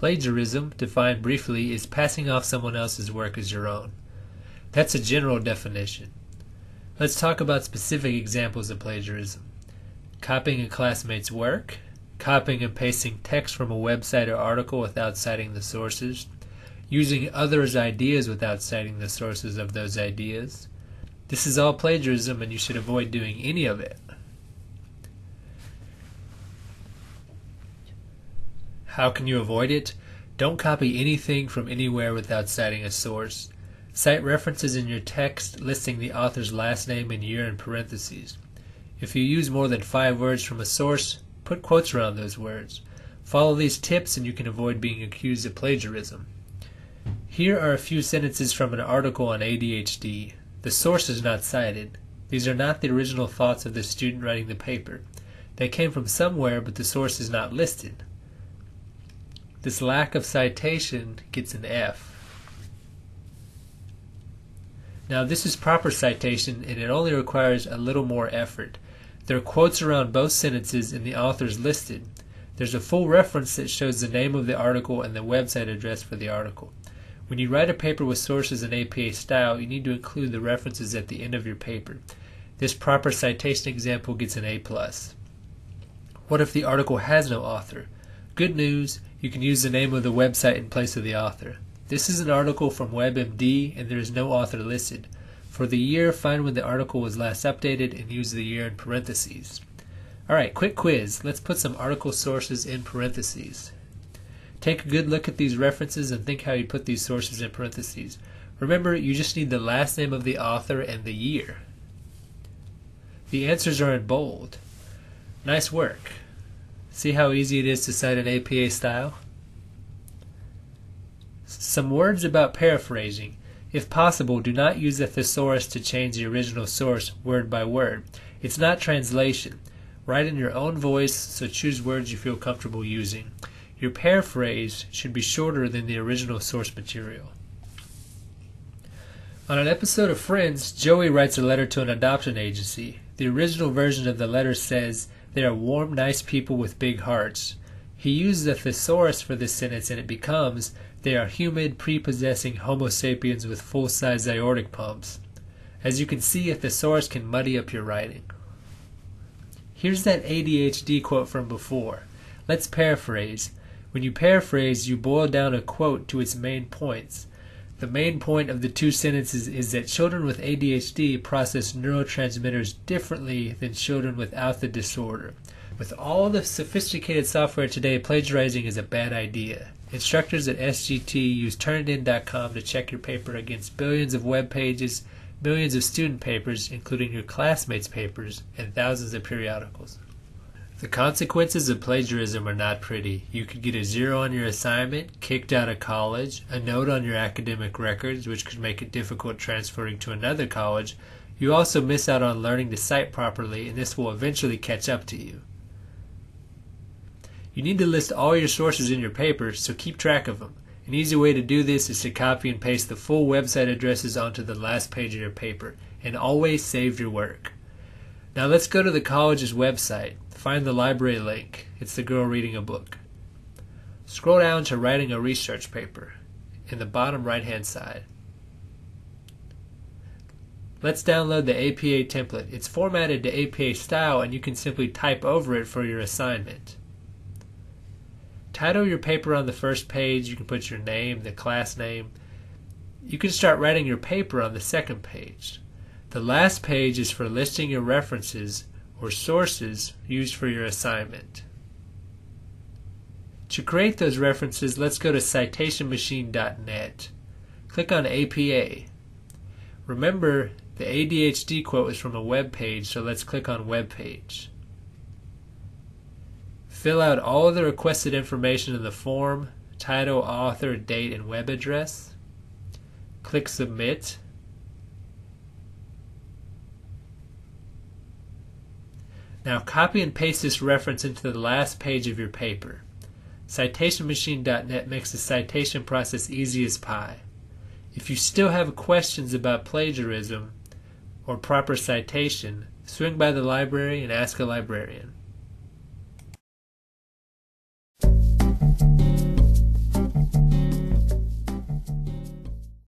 Plagiarism, defined briefly, is passing off someone else's work as your own. That's a general definition. Let's talk about specific examples of plagiarism. Copying a classmate's work, copying and pasting text from a website or article without citing the sources, using others' ideas without citing the sources of those ideas. This is all plagiarism, and you should avoid doing any of it. How can you avoid it? Don't copy anything from anywhere without citing a source. Cite references in your text listing the author's last name and year in parentheses. If you use more than 5 words from a source, put quotes around those words. Follow these tips and you can avoid being accused of plagiarism. Here are a few sentences from an article on ADHD. The source is not cited. These are not the original thoughts of the student writing the paper. They came from somewhere, but the source is not listed. This lack of citation gets an F. Now this is proper citation, and it only requires a little more effort. There are quotes around both sentences and the author is listed. There's a full reference that shows the name of the article and the website address for the article. When you write a paper with sources in APA style, you need to include the references at the end of your paper. This proper citation example gets an A+. What if the article has no author? Good news, you can use the name of the website in place of the author. This is an article from WebMD and there is no author listed. For the year, find when the article was last updated and use the year in parentheses. Alright, quick quiz. Let's put some article sources in parentheses. Take a good look at these references and think how you put these sources in parentheses. Remember, you just need the last name of the author and the year. The answers are in bold. Nice work. See how easy it is to cite an APA style? Some words about paraphrasing. If possible, do not use a thesaurus to change the original source word by word. It's not translation. Write in your own voice, so choose words you feel comfortable using. Your paraphrase should be shorter than the original source material. On an episode of Friends, Joey writes a letter to an adoption agency. The original version of the letter says, "They are warm, nice people with big hearts." He uses a thesaurus for this sentence and it becomes, "They are humid, prepossessing Homo sapiens with full-size aortic pumps." As you can see, a thesaurus can muddy up your writing. Here's that ADHD quote from before. Let's paraphrase. When you paraphrase, you boil down a quote to its main points. The main point of the two sentences is that children with ADHD process neurotransmitters differently than children without the disorder. With all the sophisticated software today, plagiarizing is a bad idea. Instructors at SGT use Turnitin.com to check your paper against billions of web pages, millions of student papers, including your classmates' papers, and thousands of periodicals. The consequences of plagiarism are not pretty. You could get a 0 on your assignment, kicked out of college, a note on your academic records, which could make it difficult transferring to another college. You also miss out on learning to cite properly, and this will eventually catch up to you. You need to list all your sources in your paper, so keep track of them. An easy way to do this is to copy and paste the full website addresses onto the last page of your paper, and always save your work. Now let's go to the college's website. Find the library link. It's the girl reading a book. Scroll down to writing a research paper in the bottom right-hand side. Let's download the APA template. It's formatted to APA style and you can simply type over it for your assignment. Title your paper on the first page. You can put your name, the class name. You can start writing your paper on the second page. The last page is for listing your references or sources used for your assignment. To create those references, let's go to CitationMachine.net. Click on APA. Remember, the ADHD quote is from a web page, so let's click on Web Page. Fill out all of the requested information in the form, title, author, date, and web address. Click Submit. Now copy and paste this reference into the last page of your paper. CitationMachine.net makes the citation process easy as pie. If you still have questions about plagiarism or proper citation, swing by the library and ask a librarian.